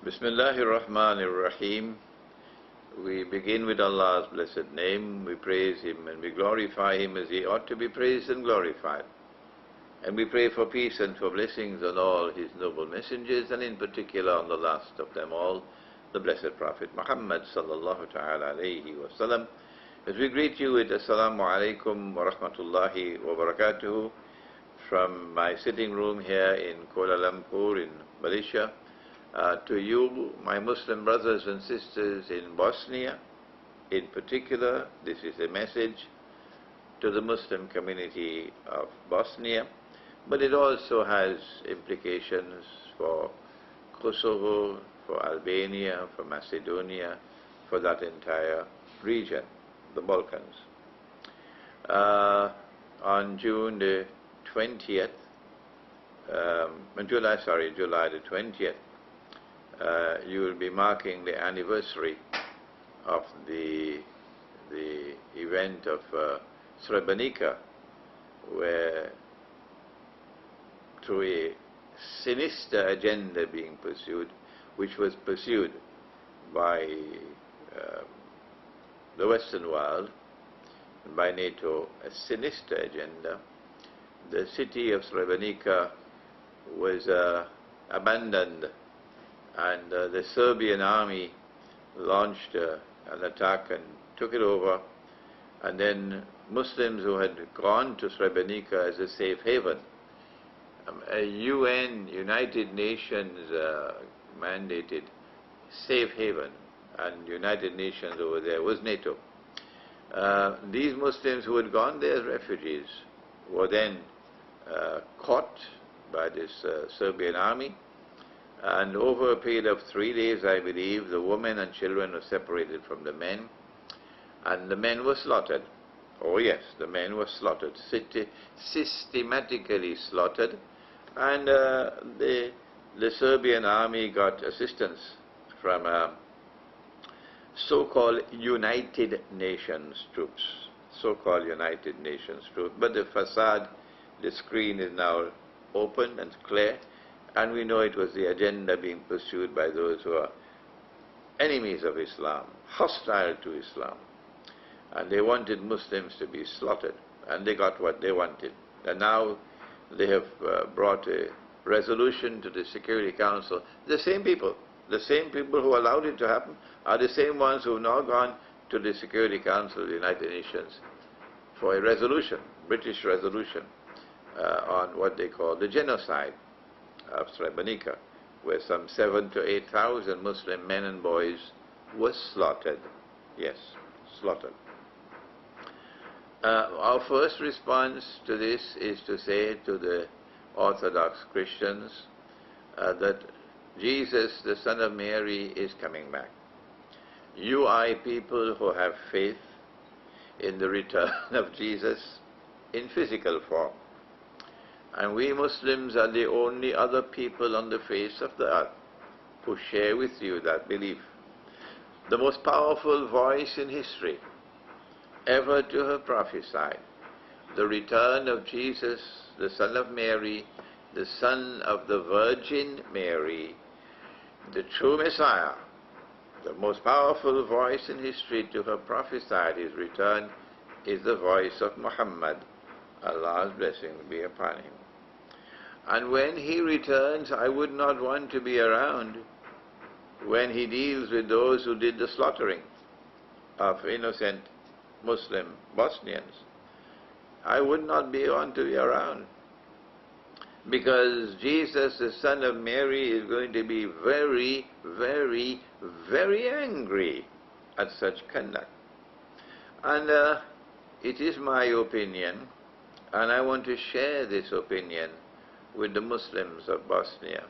Bismillahir Rahmanir Rahim. We begin with Allah's blessed name. We praise Him and we glorify Him as He ought to be praised and glorified. And we pray for peace and for blessings on all His noble messengers, and in particular on the last of them all, the blessed Prophet Muhammad sallallahu ta'ala alayhi wa sallam. As we greet you with Assalamu alaikum wa rahmatullahi wa barakatuhu from my sitting room here in Kuala Lumpur in Malaysia, to you, my Muslim brothers and sisters in Bosnia, in particular, this is a message to the Muslim community of Bosnia, but it also has implications for Kosovo, for Albania, for Macedonia, for that entire region, the Balkans. On June the 20th, July the 20th, you will be marking the anniversary of the event of Srebrenica, where through a sinister agenda being pursued, which was pursued by the Western world, by NATO, a sinister agenda, the city of Srebrenica was abandoned, and the Serbian army launched an attack and took it over, and then Muslims who had gone to Srebrenica as a safe haven, a UN, United Nations mandated safe haven, and United Nations over there was NATO. These Muslims who had gone there as refugees were then caught by this Serbian army, and over a period of 3 days, I believe, the women and children were separated from the men, and the men were slaughtered. Oh yes, the men were slaughtered, systematically slaughtered, and the Serbian army got assistance from so-called United Nations troops, so-called United Nations troops. But the facade, the screen is now open and clear, and we know it was the agenda being pursued by those who are enemies of Islam, hostile to Islam. And they wanted Muslims to be slaughtered, and they got what they wanted. And now they have brought a resolution to the Security Council. The same people who allowed it to happen are the same ones who have now gone to the Security Council of the United Nations for a resolution, British resolution, on what they call the genocide of Srebrenica, where some 7,000 to 8,000 Muslim men and boys were slaughtered. Yes, slaughtered. Our first response to this is to say to the Orthodox Christians that Jesus, the Son of Mary, is coming back. You are a people who have faith in the return of Jesus in physical form. And we Muslims are the only other people on the face of the earth who share with you that belief. The most powerful voice in history ever to have prophesied the return of Jesus, the Son of Mary, the Son of the Virgin Mary, the true Messiah, the most powerful voice in history to have prophesied His return is the voice of Muhammad. Allah's blessing be upon him. And when He returns, I would not want to be around when He deals with those who did the slaughtering of innocent Muslim Bosnians. I would not want to be around, because Jesus, the Son of Mary, is going to be very, very, very angry at such conduct. And it is my opinion, and I want to share this opinion with the Muslims of Bosnia,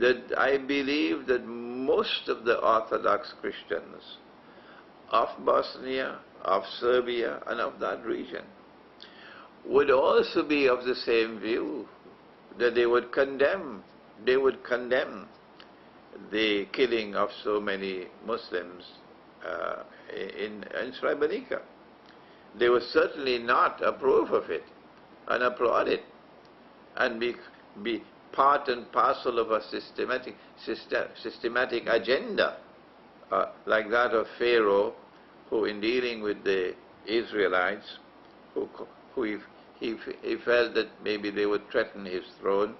that I believe that most of the Orthodox Christians of Bosnia, of Serbia, and of that region would also be of the same view, that they would condemn the killing of so many Muslims in Srebrenica. They would certainly not approve of it and applaud it and be part and parcel of a systematic agenda, like that of Pharaoh, who in dealing with the Israelites, who he felt that maybe they would threaten his throne,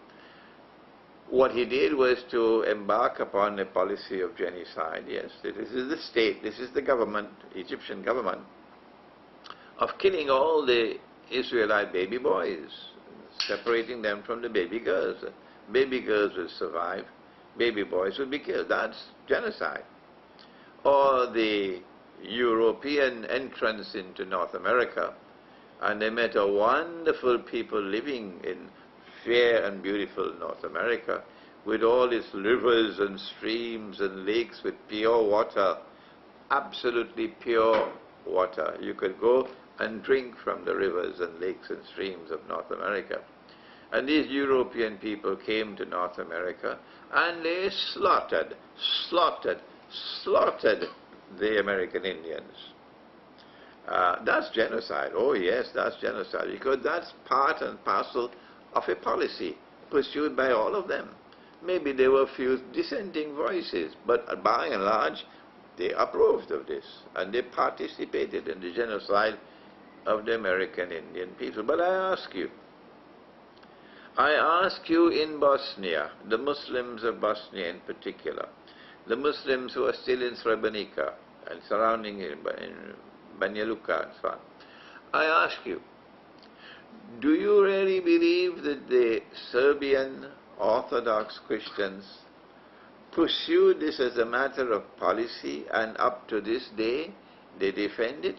what he did was to embark upon a policy of genocide. Yes, this is the state, this is the government, Egyptian government, of killing all the Israelite baby boys, separating them from the baby girls. Baby girls will survive, baby boys will be killed. That's genocide. Or the European entrance into North America, and they met a wonderful people living in fair and beautiful North America, with all its rivers and streams and lakes with pure water, absolutely pure water. You could go and drink from the rivers and lakes and streams of North America. And these European people came to North America and they slaughtered the American Indians. That's genocide. Oh yes, that's genocide, because that's part and parcel of a policy pursued by all of them. Maybe there were a few dissenting voices, but by and large they approved of this and they participated in the genocide of the American Indian people. But I ask you in Bosnia, the Muslims of Bosnia in particular, the Muslims who are still in Srebrenica and surrounding in Banja Luka and so on, I ask you, do you really believe that the Serbian Orthodox Christians pursue this as a matter of policy, and up to this day they defend it?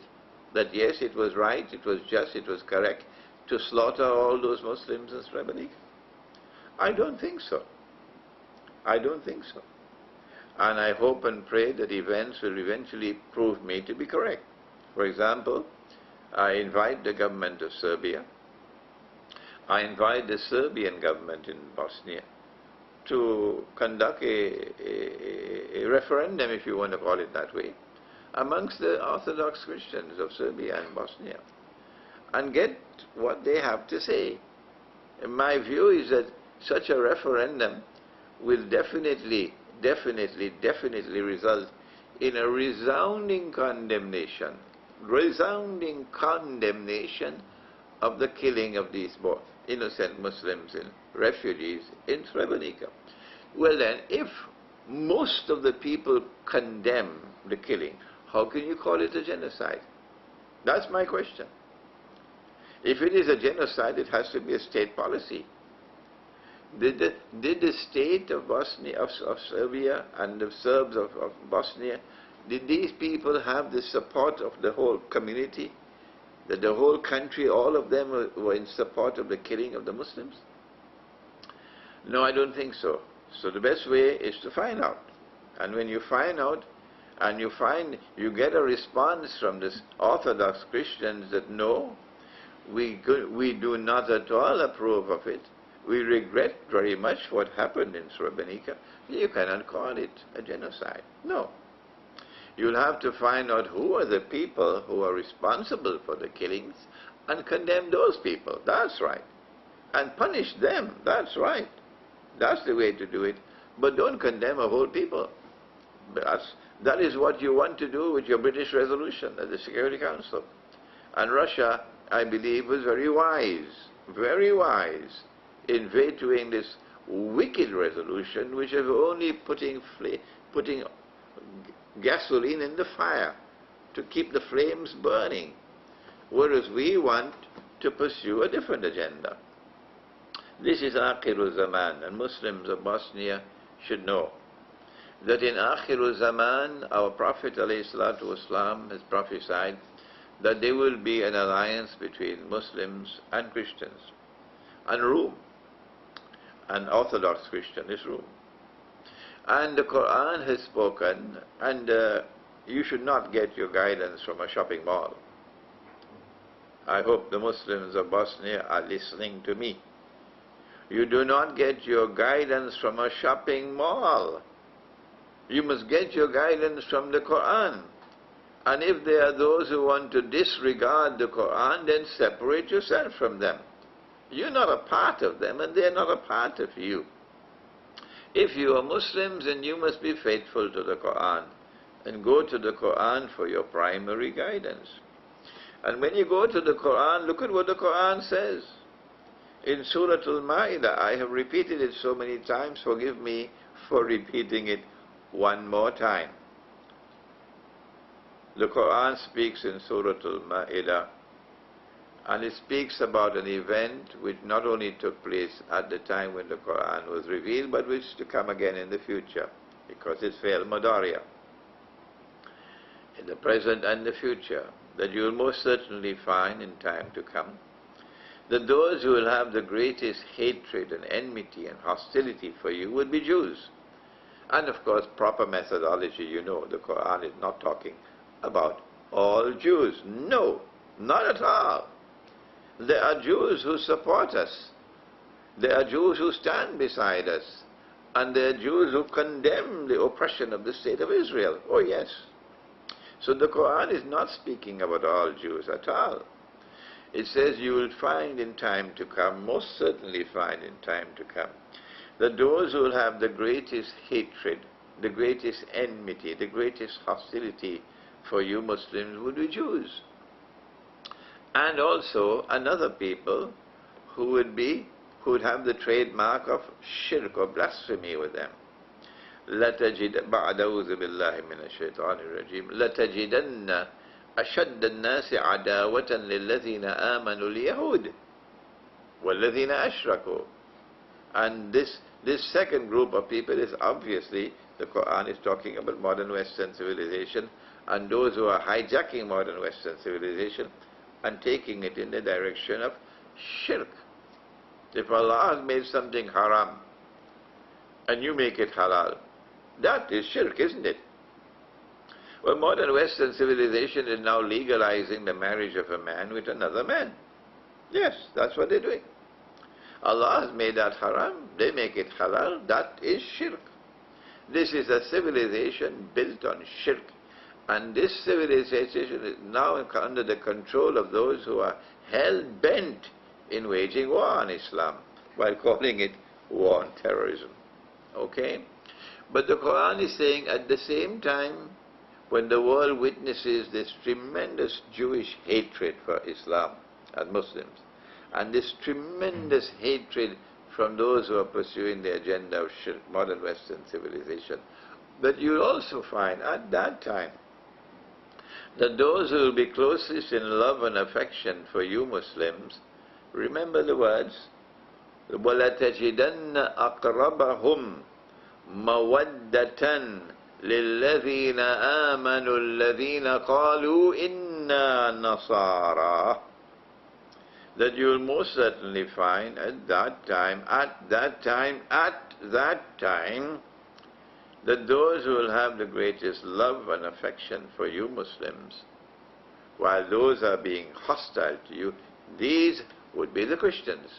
That yes, it was right, it was just, it was correct to slaughter all those Muslims in Srebrenica? I don't think so. I don't think so. And I hope and pray that events will eventually prove me to be correct. For example, I invite the government of Serbia, I invite the Serbian government in Bosnia to conduct a referendum, if you want to call it that way, amongst the Orthodox Christians of Serbia and Bosnia, and get what they have to say. And my view is that such a referendum will definitely result in a resounding condemnation of the killing of these both innocent Muslims and refugees in Srebrenica. Well then, if most of the people condemn the killing, how can you call it a genocide? That's my question. If it is a genocide, it has to be a state policy. Did the state of Bosnia, of Serbia, and the Serbs of Bosnia, did these people have the support of the whole community? That the whole country, all of them were in support of the killing of the Muslims? No, I don't think so. So the best way is to find out. And when you find out, and you get a response from the Orthodox Christians that no, we do not at all approve of it, we regret very much what happened in Srebrenica, you cannot call it a genocide. No. You'll have to find out who are the people who are responsible for the killings and condemn those people. That's right. And punish them. That's right. That's the way to do it. But don't condemn a whole people. That is what you want to do with your British resolution at the Security Council. And Russia, I believe, was very wise in vetoing this wicked resolution, which is only putting gasoline in the fire to keep the flames burning, whereas we want to pursue a different agenda. This is Akhirul Zaman, and Muslims of Bosnia should know that in Akhirul Zaman, our Prophet ﷺ has prophesied that there will be an alliance between Muslims and Christians, and Rome, and Orthodox Christian is Rome. And the Quran has spoken, and you should not get your guidance from a shopping mall. I hope the Muslims of Bosnia are listening to me. You do not get your guidance from a shopping mall. You must get your guidance from the Quran. And if there are those who want to disregard the Quran, then separate yourself from them. You're not a part of them and they're not a part of you. If you are Muslims, then you must be faithful to the Quran and go to the Quran for your primary guidance. And when you go to the Quran, look at what the Quran says. In Surah Al-Ma'idah, I have repeated it so many times, forgive me for repeating it one more time. The Quran speaks in Surah Al-Ma'idah, and it speaks about an event which not only took place at the time when the Quran was revealed, but which is to come again in the future, because it's Fi'l Mudariya, in the present and the future, that you will most certainly find in time to come, that those who will have the greatest hatred and enmity and hostility for you would be Jews. And of course, proper methodology, you know, the Quran is not talking about all Jews. No, not at all. There are Jews who support us. There are Jews who stand beside us. And there are Jews who condemn the oppression of the state of Israel. Oh yes. So the Quran is not speaking about all Jews at all. It says you will find in time to come, most certainly find in time to come, that those who will have the greatest hatred, the greatest enmity, the greatest hostility for you Muslims would be Jews. And also another people who would have the trademark of shirk or blasphemy with them. لَتَجِدَنَّ أَشَدَّ النَّاسِ عَدَاوَةً لِلَّذِينَ آمَنُوا الْيَهُودِ وَالَّذِينَ أَشْرَكُوا. And this second group of people is obviously, the Quran is talking about modern Western civilization and those who are hijacking modern Western civilization and taking it in the direction of shirk. If Allah has made something haram and you make it halal, that is shirk, isn't it? Well, modern Western civilization is now legalizing the marriage of a man with another man. Yes, that's what they're doing. Allah has made that haram, they make it halal, that is shirk. This is a civilization built on shirk. And this civilization is now under the control of those who are hell-bent in waging war on Islam, while calling it war on terrorism. Okay? But the Quran is saying at the same time, when the world witnesses this tremendous Jewish hatred for Islam and Muslims, and this tremendous hatred from those who are pursuing the agenda of shirk, modern Western civilization, that you will also find at that time that those who will be closest in love and affection for you Muslims, remember the words, وَلَتَجِدَنَّ أَقْرَبَهُمْ مَوَدَّةً لِلَّذِينَ آمَنُوا الَّذِينَ قَالُوا إِنَّا نَصَارَى. That you will most certainly find at that time, that those who will have the greatest love and affection for you Muslims, while those are being hostile to you, these would be the Christians.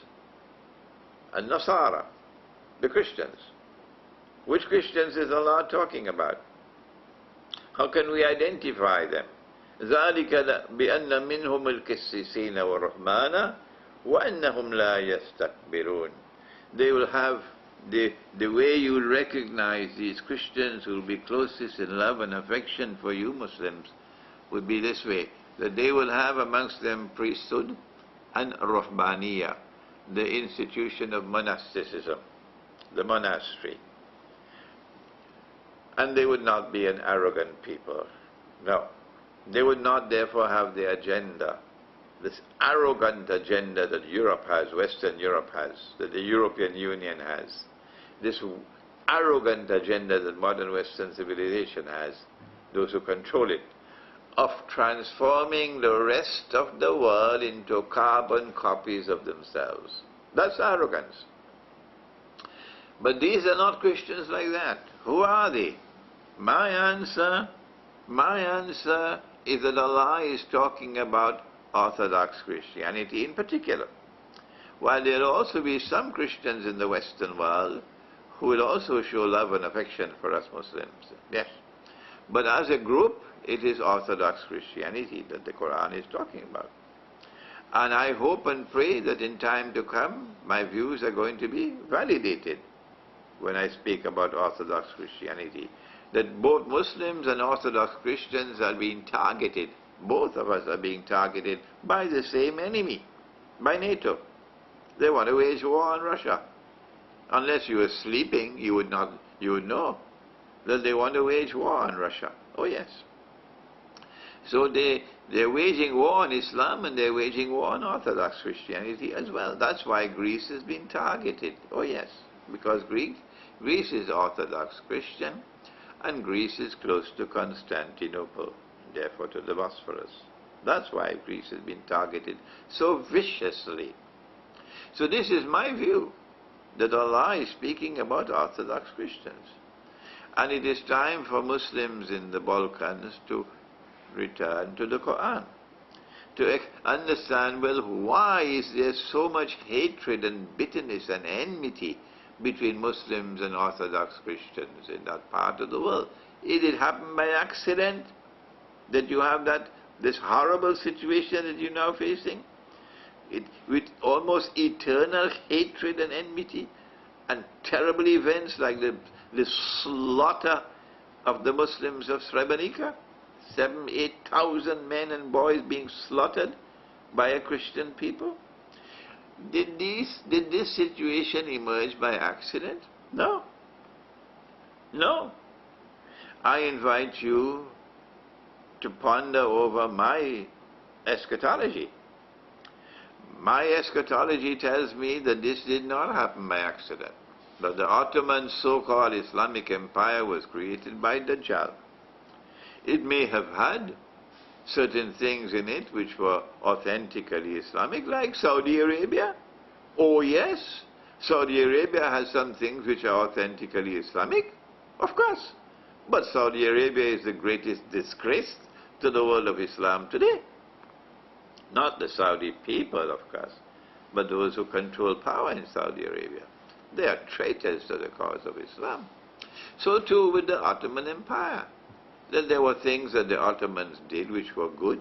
And Nasara, the Christians. Which Christians is Allah talking about? How can we identify them? ذَلِكَ بِأَنَّ مِنْهُمُ الْكِسِّسِينَ وَالرَّحْمَانَ وَأَنَّهُمْ لَا يَسْتَكْبِرُونَ. They will have the way you will recognize these Christians who will be closest in love and affection for you Muslims would be this way, that they will have amongst them priesthood and Ruhbaniyah, the institution of monasticism, the monastery. And they would not be an arrogant people. No. They would not therefore have the agenda, this arrogant agenda that Europe has, Western Europe has, that the European Union has, this arrogant agenda that modern Western civilization has, those who control it, of transforming the rest of the world into carbon copies of themselves. That's arrogance. But these are not Christians like that. Who are they? My answer is that Allah is talking about Orthodox Christianity in particular. While there will also be some Christians in the Western world who will also show love and affection for us Muslims. Yes. But as a group, it is Orthodox Christianity that the Quran is talking about. And I hope and pray that in time to come, my views are going to be validated when I speak about Orthodox Christianity. That both Muslims and Orthodox Christians are being targeted. Both of us are being targeted by the same enemy, by NATO. They want to wage war on Russia. Unless you were sleeping, you would know that they want to wage war on Russia. Oh yes. So they're waging war on Islam, and they're waging war on Orthodox Christianity as well. That's why Greece has been targeted. Oh yes, because Greece is Orthodox Christian, and Greece is close to Constantinople, therefore to the Bosphorus. That's why Greece has been targeted so viciously. So this is my view, that Allah is speaking about Orthodox Christians. And it is time for Muslims in the Balkans to return to the Quran, to understand, well, why is there so much hatred and bitterness and enmity between Muslims and Orthodox Christians in that part of the world? Did it happen by accident that you have this horrible situation that you're now facing? With almost eternal hatred and enmity, and terrible events like the slaughter of the Muslims of Srebrenica, 7,000-8,000 men and boys being slaughtered by a Christian people. Did this situation emerge by accident? No. No. I invite you to ponder over my eschatology. My eschatology tells me that this did not happen by accident, that the Ottoman so-called Islamic Empire was created by Dajjal. It may have had certain things in it which were authentically Islamic, like Saudi Arabia. Oh yes, Saudi Arabia has some things which are authentically Islamic, of course. But Saudi Arabia is the greatest disgrace to the world of Islam today. Not the Saudi people, of course, but those who control power in Saudi Arabia. They are traitors to the cause of Islam. So too with the Ottoman Empire. That there were things that the Ottomans did which were good,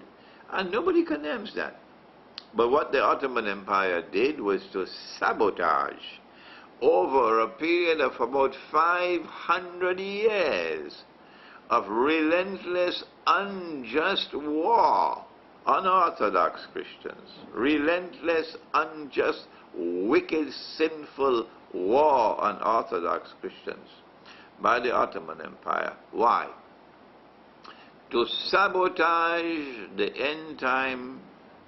and nobody condemns that. But what the Ottoman Empire did was to sabotage over a period of about 500 years of relentless, unjust war on Orthodox Christians. Relentless, unjust, wicked, sinful war on Orthodox Christians by the Ottoman Empire. Why? To sabotage the end-time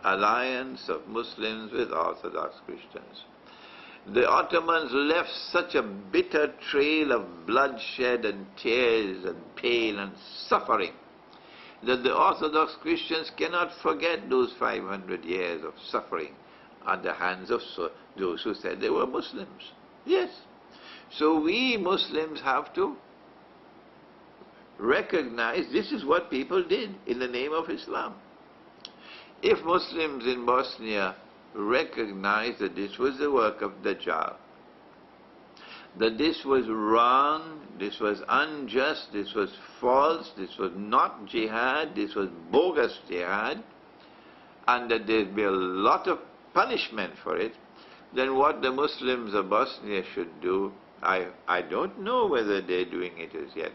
alliance of Muslims with Orthodox Christians. The Ottomans left such a bitter trail of bloodshed and tears and pain and suffering that the Orthodox Christians cannot forget those 500 years of suffering at the hands of those who said they were Muslims. Yes. So we Muslims have to recognize this is what people did in the name of Islam. If Muslims in Bosnia recognize that this was the work of Dajjal, that this was wrong, this was unjust, this was false, this was not jihad, this was bogus jihad, and that there'd be a lot of punishment for it, then what the Muslims of Bosnia should do, I don't know whether they're doing it as yet,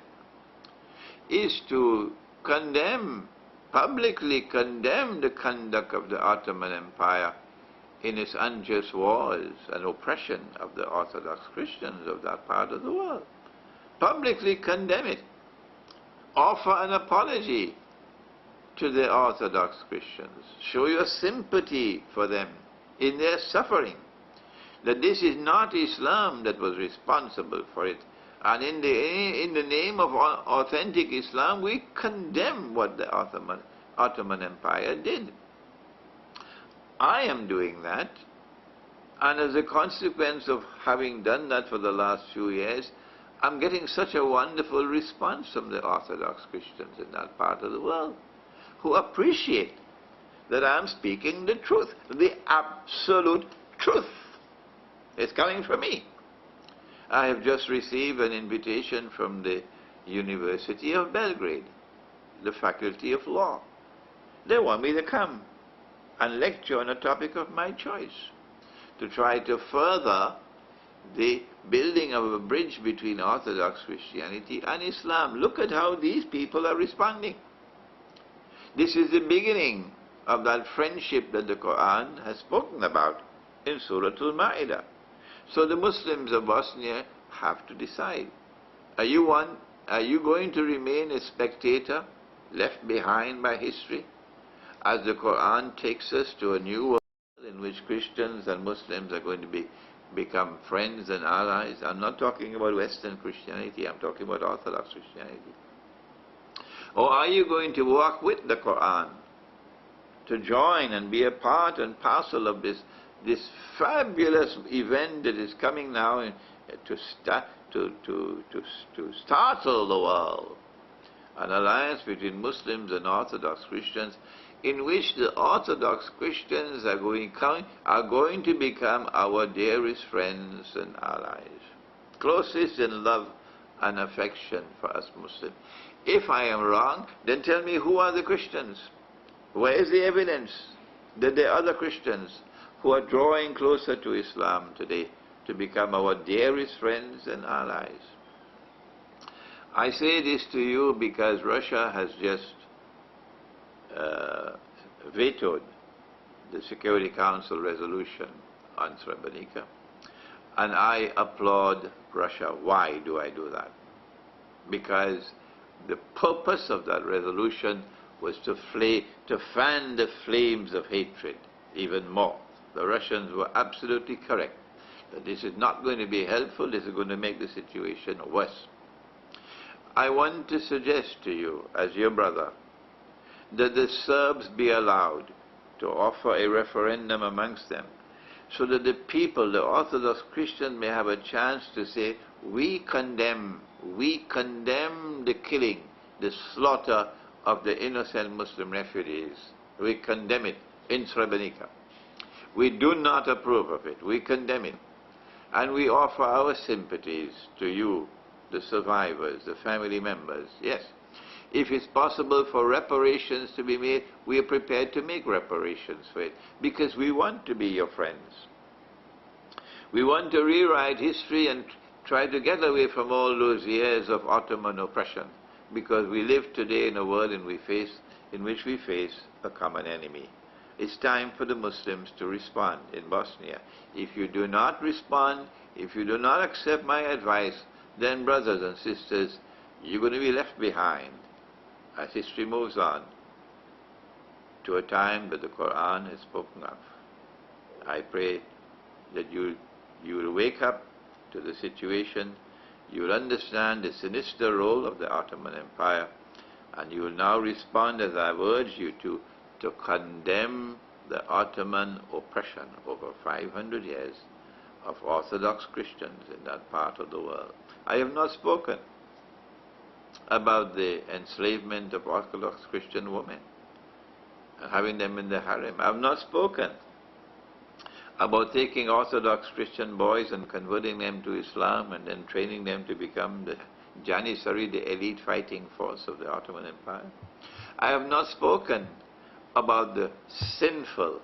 is to condemn, publicly condemn the conduct of the Ottoman Empire in its unjust wars and oppression of the Orthodox Christians of that part of the world. Publicly condemn it. Offer an apology to the Orthodox Christians. Show your sympathy for them in their suffering. That this is not Islam that was responsible for it. And in the name of authentic Islam, we condemn what the Ottoman Empire did. I am doing that, and as a consequence of having done that for the last few years, I'm getting such a wonderful response from the Orthodox Christians in that part of the world, who appreciate that I'm speaking the truth, the absolute truth. It's coming from me. I have just received an invitation from the University of Belgrade, the Faculty of Law. They want me to come and lecture on a topic of my choice, to try to further the building of a bridge between Orthodox Christianity and Islam. Look at how these people are responding. This is the beginning of that friendship that the Quran has spoken about in Surah Al-Ma'idah. So the Muslims of Bosnia have to decide. Are you going to remain a spectator, left behind by history, as the Quran takes us to a new world in which Christians and Muslims are going to become friends and allies? I'm not talking about Western Christianity, I'm talking about Orthodox Christianity. Or are you going to walk with the Quran, to join and be a part and parcel of this fabulous event that is coming now to startle the world? An alliance between Muslims and Orthodox Christians, in which the Orthodox Christians are going to become our dearest friends and allies, closest in love and affection for us Muslims. If I am wrong, then tell me, who are the Christians? Where is the evidence that there are other Christians who are drawing closer to Islam today to become our dearest friends and allies? I say this to you because Russia has just vetoed the Security Council resolution on Srebrenica, and I applaud Russia. Why do I do that? Because the purpose of that resolution was to fan the flames of hatred even more. The Russians were absolutely correct that this is not going to be helpful, this is going to make the situation worse. I want to suggest to you, as your brother, that the Serbs be allowed to offer a referendum amongst them, so that the people, the Orthodox Christians, may have a chance to say, we condemn the killing, the slaughter of the innocent Muslim refugees. We condemn it in Srebrenica. We do not approve of it. We condemn it. And we offer our sympathies to you, the survivors, the family members. Yes, if it's possible for reparations to be made, we are prepared to make reparations for it, because we want to be your friends. We want to rewrite history and try to get away from all those years of Ottoman oppression, because we live today in a world in which we face a common enemy. It's time for the Muslims to respond in Bosnia. If you do not respond, if you do not accept my advice, then brothers and sisters, you're going to be left behind as history moves on to a time that the Quran has spoken of. I pray that you will wake up to the situation, you will understand the sinister role of the Ottoman Empire, and you will now respond as I've urged you to condemn the Ottoman oppression over 500 years of Orthodox Christians in that part of the world. I have not spoken about the enslavement of Orthodox Christian women and having them in the harem. I have not spoken about taking Orthodox Christian boys and converting them to Islam and then training them to become the Janissary, the elite fighting force of the Ottoman Empire. I have not spoken about the sinful,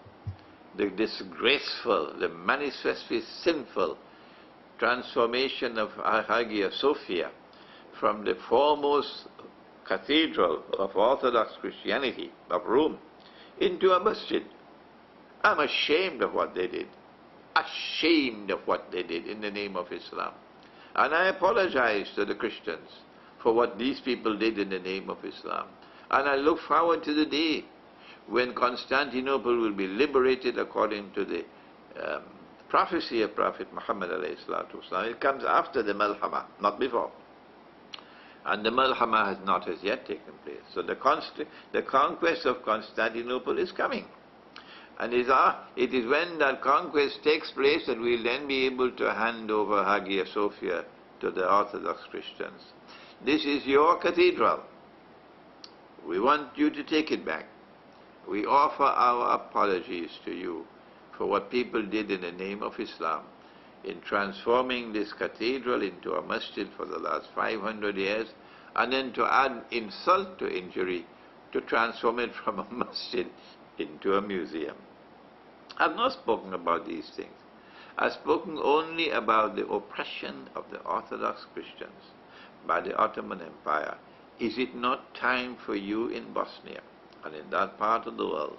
the disgraceful, the manifestly sinful transformation of Hagia Sophia from the foremost cathedral of Orthodox Christianity of Rome into a masjid. I'm ashamed of what they did. Ashamed of what they did in the name of Islam. And I apologize to the Christians for what these people did in the name of Islam. And I look forward to the day when Constantinople will be liberated according to the prophecy of Prophet Muhammad ﷺ. It comes after the Malhama, not before. And the Malhama has not as yet taken place. So the conquest of Constantinople is coming. And it is when that conquest takes place that we'll then be able to hand over Hagia Sophia to the Orthodox Christians. This is your cathedral. We want you to take it back. We offer our apologies to you for what people did in the name of Islam in transforming this cathedral into a masjid for the last 500 years, and then to add insult to injury to transform it from a masjid into a museum. I've not spoken about these things. I've spoken only about the oppression of the Orthodox Christians by the Ottoman Empire. Is it not time for you in Bosnia and in that part of the world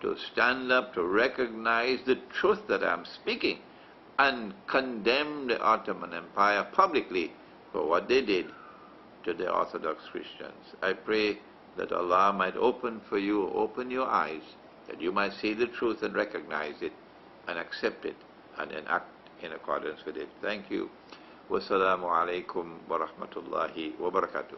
to stand up, to recognize the truth that I'm speaking, and condemn the Ottoman Empire publicly for what they did to the Orthodox Christians? I pray that Allah might open for you, open your eyes, that you might see the truth and recognize it and accept it and then act in accordance with it. Thank you. Wassalamu alaikum wa rahmatullahi wa barakatuh.